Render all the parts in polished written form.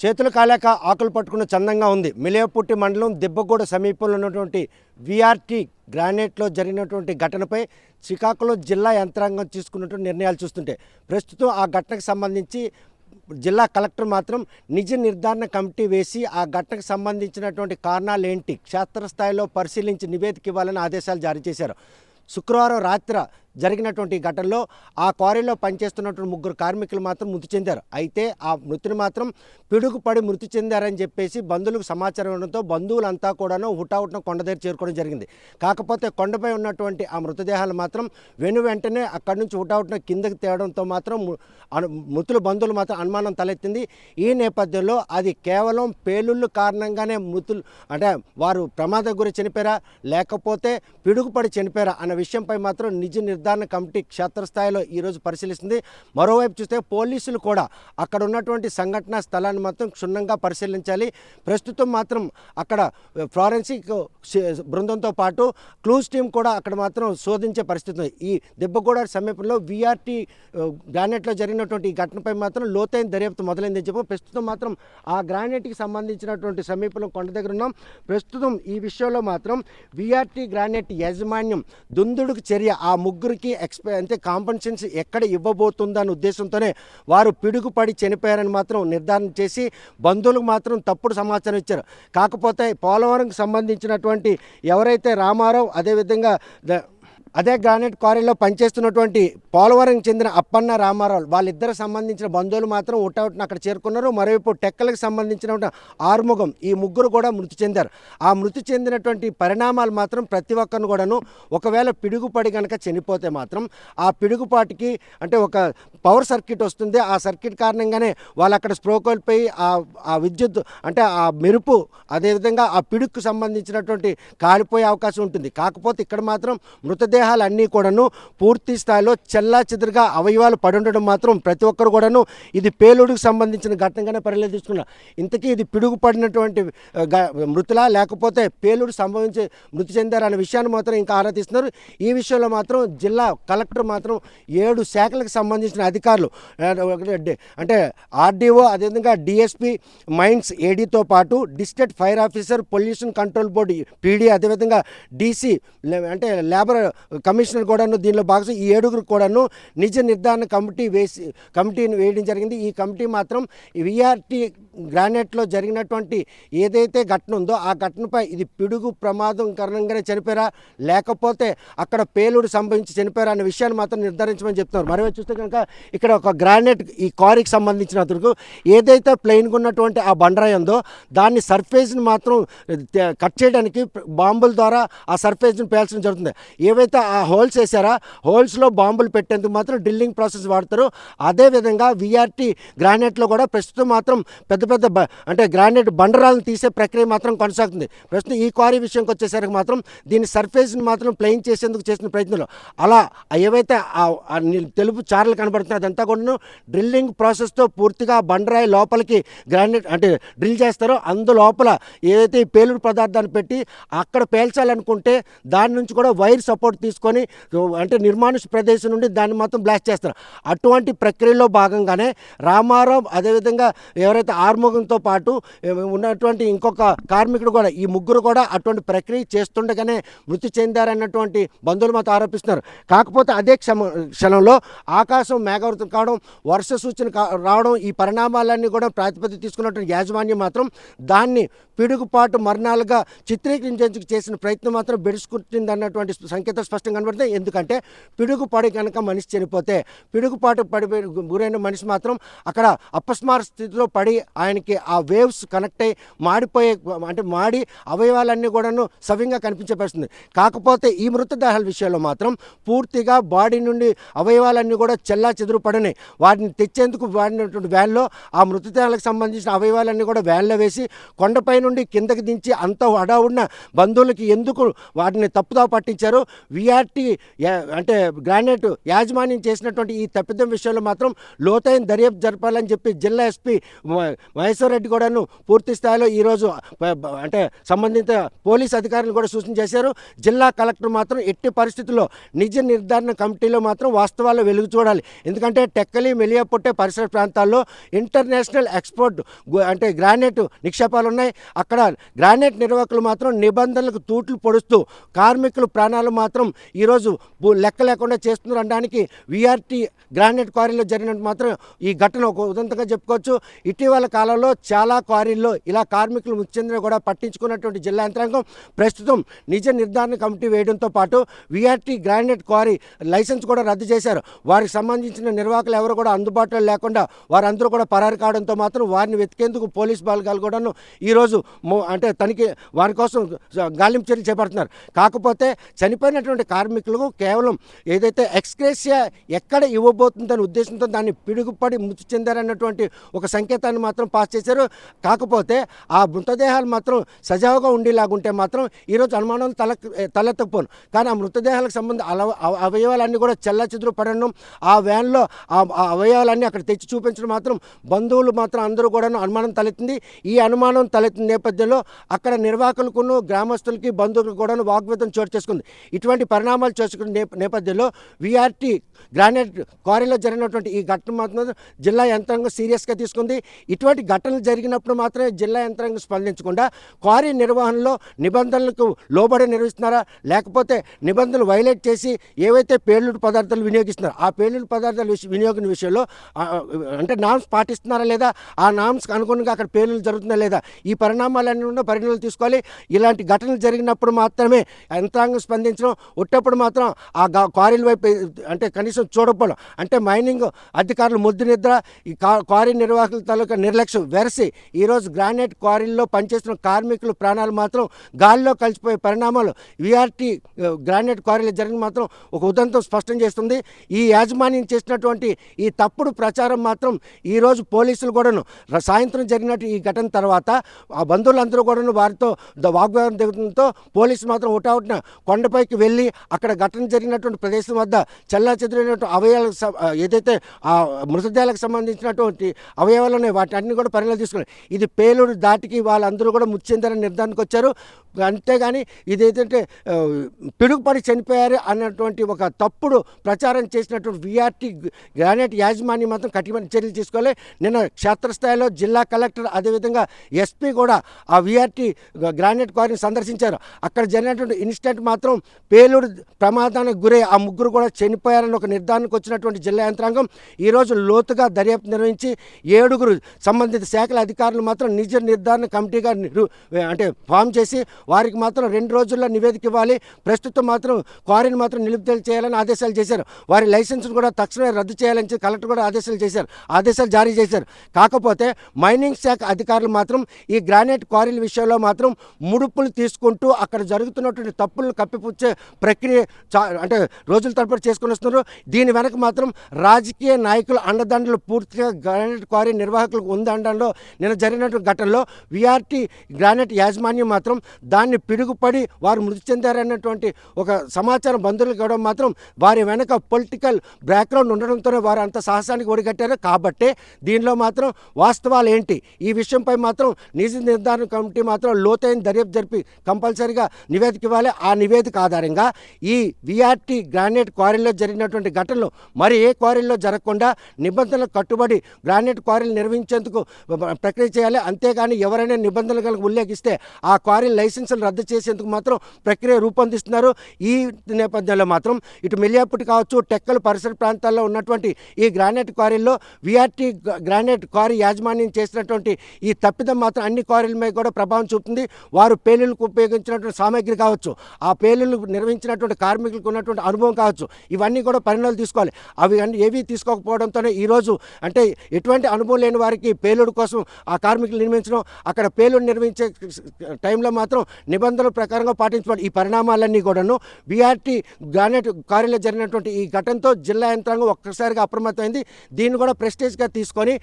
చేతులు కాలేక ఆకులు పట్టుకున్న చందంగా ఉంది. మిలియపుట్టి మండలం దిబ్బగూడ సమీపంలో ఉన్నటువంటి విఆర్టీ గ్రానైట్లో జరిగినటువంటి ఘటనపై శ్రీకాకుళం జిల్లా యంత్రాంగం తీసుకున్నటువంటి నిర్ణయాలు చూస్తుంటే ప్రస్తుతం ఆ ఘటనకు సంబంధించి జిల్లా కలెక్టర్ మాత్రం నిజ నిర్ధారణ కమిటీ వేసి ఆ ఘటనకు సంబంధించినటువంటి కారణాలు ఏంటి క్షేత్రస్థాయిలో పరిశీలించి నివేదిక ఇవ్వాలని ఆదేశాలు జారీ చేశారు. శుక్రవారం రాత్రి జరిగినటువంటి ఘటనలో ఆ క్వారీలో పనిచేస్తున్నటువంటి 3 కార్మికులు మాత్రం మృతి చెందారు. అయితే ఆ మృతిని మాత్రం పిడుగుపడి మృతి చెందారని చెప్పేసి బంధువులకు సమాచారం ఇవ్వడంతో బంధువులంతా కూడాను హుటాహుటిన కొండ దగ్గర చేరుకోవడం జరిగింది. కాకపోతే కొండపై ఉన్నటువంటి ఆ మృతదేహాలు మాత్రం వెంటనే అక్కడి నుంచి హుటాహుటిన కిందకి తేవడంతో మాత్రం మృతుల బంధువులు మాత్రం అనుమానం తలెత్తింది. ఈ నేపథ్యంలో అది కేవలం పేలుళ్ళు కారణంగానే మృతులు అంటే వారు ప్రమాదం గురి చనిపోయారా లేకపోతే పిడుగుపడి చనిపోయారా అన్న విషయంపై మాత్రం నిజ నిర్ధారణ కమిటీ క్షేత్రస్థాయిలో ఈరోజు పరిశీలిస్తుంది. మరోవైపు చూస్తే పోలీసులు కూడా అక్కడ ఉన్నటువంటి సంఘటనా స్థలాన్ని మాత్రం క్షుణ్ణంగా పరిశీలించాలి. ప్రస్తుతం మాత్రం అక్కడ ఫారెన్సిక్ బృందంతో పాటు క్లూస్ టీం కూడా అక్కడ మాత్రం శోధించే పరిస్థితి ఉంది. ఈ దిబ్బగూడ సమీపంలో విఆర్టీ గ్రానైట్లో జరిగినటువంటి ఈ ఘటనపై మాత్రం లోతైన దర్యాప్తు మొదలైందని చెప్పి ప్రస్తుతం మాత్రం ఆ గ్రానైట్కి సంబంధించినటువంటి సమీపంలో కొండ దగ్గర ఉన్నాం. ప్రస్తుతం ఈ విషయంలో మాత్రం విఆర్టీ గ్రానైట్ యాజమాన్యం దుందుడుకు చర్య ఆ ముగ్గురికి అంటే కాంపెన్సేషన్ ఎక్కడ ఇవ్వబోతుందన్న ఉద్దేశంతోనే వారు పిడుగుపడి చనిపోయారని మాత్రం నిర్ధారణ చేసి బంధువులకు మాత్రం తప్పుడు సమాచారం ఇచ్చారు. కాకపోతే పోలవరంకి సంబంధించినటువంటి ఎవరైతే రామారావు అదేవిధంగా అదే గ్రానైట్ క్వారీలో పనిచేస్తున్నటువంటి పోలవరం చెందిన అప్పన్న రామారావు వాళ్ళిద్దరు సంబంధించిన బంధువులు మాత్రం హుటాహుటిన అక్కడ చేరుకున్నారు. మరోవైపు టెక్కలకు సంబంధించిన ఆరుముఖం ఈ ముగ్గురు కూడా మృతి చెందారు. ఆ మృతి చెందినటువంటి పరిణామాలు మాత్రం ప్రతి ఒక్కరిని కూడాను ఒకవేళ పిడుగుపడి కనుక చనిపోతే మాత్రం ఆ పిడుగుపాటికి అంటే ఒక పవర్ సర్క్యూట్ వస్తుంది. ఆ సర్క్యూట్ కారణంగానే వాళ్ళు అక్కడ స్ప్రో కోల్పోయి ఆ విద్యుత్ అంటే ఆ మెరుపు అదేవిధంగా ఆ పిడుగుకు సంబంధించినటువంటి కాలిపోయే అవకాశం ఉంటుంది. కాకపోతే ఇక్కడ మాత్రం మృతదేహాలన్నీ కూడాను పూర్తి స్థాయిలో చెల్లా చెదురుగా అవయవాలు పడి ఉండడం మాత్రం ప్రతి ఒక్కరు కూడాను ఇది పేలుడికి సంబంధించిన ఘటనగానే పరిగణలోకి తీసుకున్నారు. ఇంతకీ ఇది పిడుగు పడినటువంటి మృతులా లేకపోతే పేలుడు సంభవించి మృతి చెందారనే విషయాన్ని మాత్రం ఇంకా ఆరా తీస్తున్నారు. ఈ విషయంలో మాత్రం జిల్లా కలెక్టర్ మాత్రం 7 శాఖలకు సంబంధించిన అధికారులు అంటే ఆర్డీఓ అదేవిధంగా డిఎస్పీ మైన్స్ ఏడీతో పాటు district fire officer pollution control board PD అదేవిధంగా డీసీ అంటే లేబర్ కమిషనర్ కూడాను దీనిలో భాగం ఈ 7గురు కూడాను నిజ నిర్ధారణ కమిటీని వేయడం జరిగింది. ఈ కమిటీ మాత్రం విఆర్టీ గ్రానైట్లో జరిగినటువంటి ఏదైతే ఘటన ఉందో ఆ ఘటనపై ఇది పిడుగు ప్రమాదం కారణంగానే చనిపోయారా లేకపోతే అక్కడ పేలుడు సంభవించి చనిపోయారా అనే విషయాన్ని మాత్రం నిర్ధారించమని చెప్తున్నారు. మరోవైపు చూస్తే కనుక ఇక్కడ ఒక గ్రానైట్ ఈ క్వారీకి సంబంధించినందుకు ఏదైతే ప్లెయిన్గా ఉన్నటువంటి ఆ బండరాయి ఉందో దాన్ని సర్ఫేస్ని మాత్రం కట్ చేయడానికి బాంబుల ద్వారా ఆ సర్ఫేస్ని పేల్చడం జరుగుతుంది. ఏవైతే ఆ హోల్స్ వేసారా హోల్స్లో బాంబులు పెట్టేందుకు మాత్రం డ్రిల్లింగ్ ప్రాసెస్ వాడతారు. అదేవిధంగా విఆర్టీ గ్రానైట్లో కూడా ప్రస్తుతం మాత్రం పెద్ద అంటే గ్రానైట్ బండరాలను తీసే ప్రక్రియ మాత్రం కొనసాగుతుంది. ప్రస్తుతం ఈ క్వారీ విషయంకి వచ్చేసరికి మాత్రం దీని సర్ఫేస్ని మాత్రం ప్లెయిన్ చేసేందుకు చేసిన ప్రయత్నంలో అలా ఏవైతే తెలుపు చారలు కనబడుతున్నాయి అదంతా కూడా డ్రిల్లింగ్ ప్రాసెస్తో పూర్తిగా బండరాయి లోపలికి గ్రానైట్ అంటే డ్రిల్ చేస్తారో అందులోపల ఏదైతే ఈ పేలుడు పదార్థాన్ని పెట్టి అక్కడ పేల్చాలనుకుంటే దాని నుంచి కూడా వైర్ సపోర్ట్ తీసుకొని అంటే నిర్మానుష ప్రదేశం నుండి దాన్ని మాత్రం బ్లాస్ట్ చేస్తారు. అటువంటి ప్రక్రియలో భాగంగానే రామారావు అదేవిధంగా ఎవరైతే ఆర్ముఖంతో పాటు ఉన్నటువంటి ఇంకొక కార్మికుడు కూడా ఈ ముగ్గురు కూడా అటువంటి ప్రక్రియ చేస్తుండగానే మృతి చెందారన్నటువంటి బంధువులు మాత్రం ఆరోపిస్తున్నారు. కాకపోతే అదే క్షణంలో ఆకాశం మేఘావృతం కావడం వర్ష సూచన రావడం ఈ పరిణామాలన్నీ కూడా ప్రాతిపదిక తీసుకున్నటువంటి యాజమాన్యం మాత్రం దాన్ని పిడుగుపాటు మరణాలుగా చిత్రీకరించేందుకు చేసిన ప్రయత్నం మాత్రం బెడుచుకుంటుంది అన్నటువంటి సంకేతం స్పష్టంగా కనబడుతుంది. ఎందుకంటే పిడుగుపడి కనుక మనిషి చనిపోతే పిడుగుపాటు పడిపోయి గురైన మనిషి మాత్రం అక్కడ అపస్మార స్థితిలో పడి ఆయనకి ఆ వేవ్స్ కనెక్ట్ అయ్యి మాడి అవయవాలన్నీ కూడాను సవ్యంగా కనిపించే పరిస్థితుంది. కాకపోతే ఈ మృతదేహాల విషయంలో మాత్రం పూర్తిగా బాడీ నుండి అవయవాలన్నీ కూడా చెల్లా చెదురు పడినాయి. వాటిని తెచ్చేందుకు వాడినటువంటి వ్యాన్లో ఆ మృతదేహాలకు సంబంధించిన అవయవాలన్నీ కూడా వ్యాన్లో వేసి కొండపై నుండి కిందకి దించి అంత హడావుడిన బంధువులకి ఎందుకు వాటిని తప్పుదా పట్టించారు. వీఆర్టీ అంటే గ్రానైట్ యాజమాన్యం చేసినటువంటి ఈ తప్పిదం విషయంలో మాత్రం లోతైన దర్యాప్తు జరపాలని చెప్పి జిల్లా ఎస్పీ మహేశ్వర్ రెడ్డి కూడాను పూర్తి స్థాయిలో ఈరోజు అంటే సంబంధిత పోలీస్ అధికారులు కూడా సూచన చేశారు. జిల్లా కలెక్టర్ మాత్రం ఎట్టి పరిస్థితుల్లో నిజ నిర్ధారణ కమిటీలో మాత్రం వాస్తవాలు వెలుగు చూడాలి. ఎందుకంటే టెక్కలి మెలియాపుట్టే పరిసర ప్రాంతాల్లో ఇంటర్నేషనల్ ఎక్స్పోర్ట్ అంటే గ్రానైట్ నిక్షేపాలు ఉన్నాయి. అక్కడ గ్రానైట్ నిర్వాహకులు మాత్రం నిబంధనలకు తూట్లు పొడుస్తూ కార్మికుల ప్రాణాలు మాత్రం ఈరోజు లెక్క లేకుండా చేస్తున్నారు అనడానికి వీఆర్టీ గ్రానైట్ క్వారీలో జరిగినట్టు మాత్రం ఈ ఘటన ఒక ఉదంతంగా చెప్పుకోవచ్చు. ఇటీవల కాలంలో చాలా క్వారీల్లో ఇలా కార్మికులు మృతి చెందిన కూడా పట్టించుకున్నటువంటి జిల్లా యంత్రాంగం ప్రస్తుతం నిజ నిర్ధారణ కమిటీ వేయడంతో పాటు వీఆర్టీ గ్రానైట్ క్వారీ లైసెన్స్ కూడా రద్దు చేశారు. వారికి సంబంధించిన నిర్వాహకులు ఎవరు కూడా అందుబాటులో లేకుండా వారందరూ కూడా పరారు కావడంతో మాత్రం వారిని వెతికేందుకు పోలీస్ బలగాలు కూడాను ఈరోజు అంటే తనిఖీ వారి కోసం గాలింపు చర్యలు చేపడుతున్నారు. కాకపోతే చనిపోయినటువంటి కార్మికులకు కేవలం ఏదైతే ఎక్స్గ్రేషియా ఎక్కడ ఇవ్వబోతుందనే ఉద్దేశంతో దాన్ని పిడుగుపడి మృతి చెందారన్నటువంటి ఒక సంకేతాన్ని మాత్రం పాస్ చేశారు. కాకపోతే ఆ మృతదేహాలు మాత్రం సజావుగా ఉండేలాగుంటే మాత్రం ఈరోజు అనుమానం తలెత్తకపోను. కానీ ఆ మృతదేహాలకు సంబంధించి అవయవాలన్నీ కూడా చెల్లాచెదురు పడడం, ఆ వ్యాన్లో ఆ అవయవాలన్నీ అక్కడ తెచ్చి చూపించడం మాత్రం బంధువులు మాత్రం అందరూ కూడా అనుమానం తలెత్తింది. ఈ అనుమానం తలెత్తిన నేపథ్యంలో అక్కడ నిర్వాహకులకు గ్రామస్తులకి బంధువులకు కూడా వాగ్వాదం చోటు చేసుకుంది. ఇటువంటి పరిణామాలు చేసుకున్న నేపథ్యంలో వీఆర్టీ గ్రానైట్ క్వారీలో జరిగినటువంటి ఈ ఘటన మాత్రం జిల్లా యంత్రాంగం సీరియస్గా తీసుకుంది. ఇటువంటి ఘటనలు జరిగినప్పుడు మాత్రమే జిల్లా యంత్రాంగం స్పందించకుండా క్వారీ నిర్వహణలో నిబంధనలకు లోబడి నిర్వహిస్తున్నారా లేకపోతే నిబంధనలు వైలేట్ చేసి ఏవైతే పేలుడు పదార్థాలు వినియోగిస్తున్నారో ఆ పేలుడు పదార్థాల వినియోగం విషయంలో అంటే నామ్స్ పాటిస్తున్నారా లేదా, ఆ నామ్స్కి అనుగుణంగా అక్కడ పేలులు జరుగుతుందా లేదా, ఈ పరిణామాలన్నీ ఉన్న పరిణామాలు తీసుకోవాలి. ఇలాంటి ఘటనలు జరిగినప్పుడు మాత్రమే యంత్రాంగం స్పందించడం, ఉట్టప్పుడు మాత్రం ఆ క్వారీల వైపు అంటే కనీసం చూడకపోవడం, అంటే మైనింగ్ అధికారులు ముద్దు నిద్ర, ఈ క్వారీ నిర్వాహకుల తాలూకా నిర్లక్ష్యం వెరసి ఈరోజు గ్రానైట్ క్వారీల్లో పనిచేస్తున్న కార్మికుల ప్రాణాలు మాత్రం గాలిలో కలిసిపోయే పరిణామాలు వీఆర్టీ గ్రానైట్ క్వారీలో జరిగిన మాత్రం ఒక ఉదంతం స్పష్టం చేస్తుంది. ఈ యాజమాన్యం చేసినటువంటి ఈ తప్పుడు ప్రచారం మాత్రం ఈరోజు పోలీసులు కూడాను సాయంత్రం జరిగినట్టు ఈ ఘటన తర్వాత ఆ బంధువులందరూ కూడాను వారితో వాగ్వాదం దిగడంతో పోలీసులు మాత్రం ఒకటవున కొండపైకి వెళ్ళి అక్కడ ఘటన జరిగినటువంటి ప్రదేశం వద్ద చెల్లా చెదిరినటువంటి అవయవాలకు ఏదైతే ఆ మృతదేహాలకు సంబంధించినటువంటి అవయవాలు ఉన్నాయి వాటి అన్ని కూడా పరిగణలో తీసుకున్నారు. ఇది పేలుడు దాటికి వాళ్ళందరూ కూడా మృతి చెందారని నిర్ధారణకు వచ్చారు. అంతేగాని ఇదేంటంటే పిడుగుపడి చనిపోయారు అన్నటువంటి ఒక తప్పుడు ప్రచారం చేసినటువంటి వీఆర్టీ గ్రానైట్ యాజమాన్యం మాత్రం కఠినమైన చర్యలు తీసుకోవాలి. నిన్న క్షేత్రస్థాయిలో జిల్లా కలెక్టర్ అదేవిధంగా ఎస్పీ కూడా ఆ వీఆర్టీ గ్రానైట్ క్వారీని సందర్శించారు. అక్కడ జరిగినటువంటి ఇన్సిడెంట్ మాత్రం పేలుడు ప్రమాదానికి గురై ఆ ముగ్గురు కూడా చనిపోయారని ఒక నిర్ధారణకు వచ్చినటువంటి జిల్లా యంత్రాంగం ఈరోజు లోతుగా దర్యాప్తు నిర్వహించి 7 సంబంధిత శాఖల అధికారులు మాత్రం నిజ నిర్ధారణ కమిటీగా అంటే ఫామ్ చేసి వారికి మాత్రం 2 రోజుల్లో నివేదిక ఇవ్వాలి. ప్రస్తుతం మాత్రం క్వారీని మాత్రం నిలుపుదల చేయాలని ఆదేశాలు చేశారు. వారి లైసెన్స్ను కూడా తక్షణమే రద్దు చేయాలని కలెక్టర్ కూడా ఆదేశాలు జారీ చేశారు. కాకపోతే మైనింగ్ శాఖ అధికారులు మాత్రం ఈ గ్రానైట్ క్వారీల విషయంలో మాత్రం ముడుపులు తీసుకుంటూ అక్కడ జరుగుతున్నటువంటి తప్పులను కప్పిపుచ్చే ప్రక్రియ అంటే రోజుల తరబడి చేసుకుని వస్తున్నారు. దీని వెనక మాత్రం రాజకీయ నాయకుల అండదండలు పూర్తిగా గ్రానైట్ క్వారీ నిర్వాహకులకు ఉందనడంలో నిన్న జరిగినటువంటి ఘటనలో వీఆర్టీ గ్రానైట్ యాజమాన్యం మాత్రం దాన్ని పిడుగుపడి వారు మృతి చెందారన్నటువంటి ఒక సమాచారం బంధువులకు ఇవ్వడం మాత్రం వారి వెనక పొలిటికల్ బ్యాక్గ్రౌండ్ ఉండడంతోనే వారు అంత సాహసానికి ఒడిగట్టారు. కాబట్టి దీనిలో మాత్రం వాస్తవాలు ఏంటి ఈ విషయంపై మాత్రం నిజ నిర్ధారణ కమిటీ మాత్రం లోతైన దర్యాప్తు జరిపి కంపల్సరీగా నివేదిక ఇవ్వాలి. ఆ నివేదిక ఆధారంగా ఈ వీఆర్టీ గ్రానైట్ క్వారీలో జరిగినటువంటి ఘటనలు మరి ఏ క్వారీల్లో జరగకుండా నిబంధనలకు కట్టుబడి గ్రానైట్ క్వారీలు నిర్వహించేందుకు ప్రక్రియ చేయాలి. అంతేగాని ఎవరైనా నిబంధనలు ఉల్లేఖిస్తే ఆ క్వారీ లైసెన్సులు రద్దు చేసేందుకు మాత్రం ప్రక్రియ రూపొందిస్తున్నారు. ఈ నేపథ్యంలో మాత్రం ఇటు మెలియాపుట్టి కావచ్చు టెక్కలు పరిసర ప్రాంతాల్లో ఉన్నటువంటి ఈ గ్రానైట్ క్వారీల్లో వీఆర్టీ గ్రానైట్ క్వారీ యాజమాన్యం చేసినటువంటి ఈ తప్పిదం మాత్రం అన్ని క్వారీల మీద కూడా ప్రభావం చూపుతుంది. వారు పేలులకు ఉపయోగించినటువంటి సామాగ్రి కావచ్చు, ఆ పేలులు నిర్వహించినటువంటి కార్మికులకు ఉన్నటువంటి అనుభవం కావచ్చు, ఇవన్నీ కూడా పరిణామాలు తీసుకోవాలి. అవి అన్ని ఏవీ తీసుకోకపోవడంతోనే ఈరోజు అంటే ఎటువంటి అనుభవం లేని వారికి పేలుడు కోసం ఆ కార్మికులు నిర్మించడం, అక్కడ పేలుడు నిర్వహించే టైంలో మాత్రం నిబంధనల ప్రకారంగా పాటించుకోవాలి. ఈ పరిణామాలన్నీ కూడాను వీఆర్టీ గ్రానైట్ క్వారీలో జరిగినటువంటి ఈ ఘటనతో జిల్లా యంత్రాంగం ఒక్కసారిగా అప్రమత్తమైంది. దీన్ని కూడా ప్రెస్టేజ్గా తీసుకొని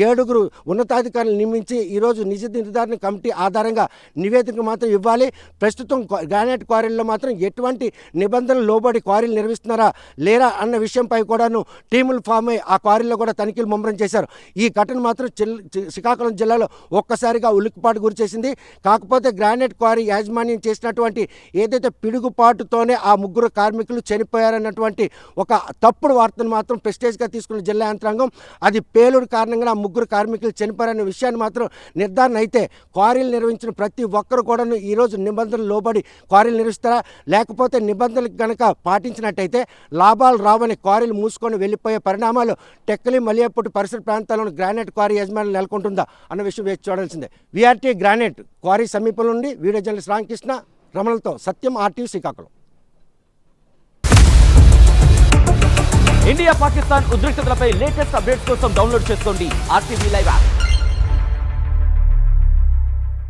7 ఉన్నతాధికారులు నియమించి ఈరోజు నిజ నిర్ధారణ కమిటీ ఆధారంగా నివేదిక మాత్రం ఇవ్వాలి. ప్రస్తుతం గ్రానైట్ క్వారీల్లో మాత్రం ఎటువంటి నిబంధనలు లోబడి క్వారీలు నిర్వహిస్తున్నారా లేరా అన్న విషయంపై కూడాను టీములు ఫామ్ అయి ఆ క్వారీల్లో కూడా తనిఖీలు ముమ్మరం చేశారు. ఈ ఘటన మాత్రం శ్రీకాకుళం జిల్లాలో ఒక్కసారిగా ఉలిక్కిపాటు గురిచేసింది. కాకపోతే గ్రానైట్ క్వారీ యాజమాన్యం చేసినటువంటి ఏదైతే పిడుగుపాటుతోనే ఆ ముగ్గురు కార్మికులు చనిపోయారన్నటువంటి ఒక తప్పుడు వార్తను మాత్రం ప్రెస్టేజ్గా తీసుకున్న జిల్లా యంత్రాంగం అది పేలుడు కారణంగా ఆ ముగ్గురు కార్మికులు చనిపోయారనే విషయాన్ని మాత్రం నిర్ధారణ అయితే క్వారీలు నిర్వహించిన ప్రతి ఒక్కరు కూడా ఈరోజు నిబంధనలు లోబడి క్వారీలు నిర్వహిస్తారా లేకపోతే నిబంధనలు కనుక పాటించినట్టయితే లాభాలు రావని క్వారీలు మూసుకొని వెళ్ళిపోయే పరిణామాలు టెక్కలి మలియాపుట్టి పరిసర ప్రాంతాల్లోని గ్రానైట్ క్వారీ యజమానులు నెలకొంటుందా అన్న విషయం వేచి చూడాల్సిందే. వీఆర్టీ గ్రానైట్ క్వారీ సమీపంలో నుండి వీడియో జర్నలిస్ట్ రామకృష్ణ రమణలతో సత్యం, RTV శ్రీకాకుళం. ఇండియా పాకిస్తాన్ ఉద్రిక్తతలపై లేటెస్ట్ అప్డేట్స్ కోసం డౌన్లోడ్ చేసుకోండి RTV లైవ్ యాప్.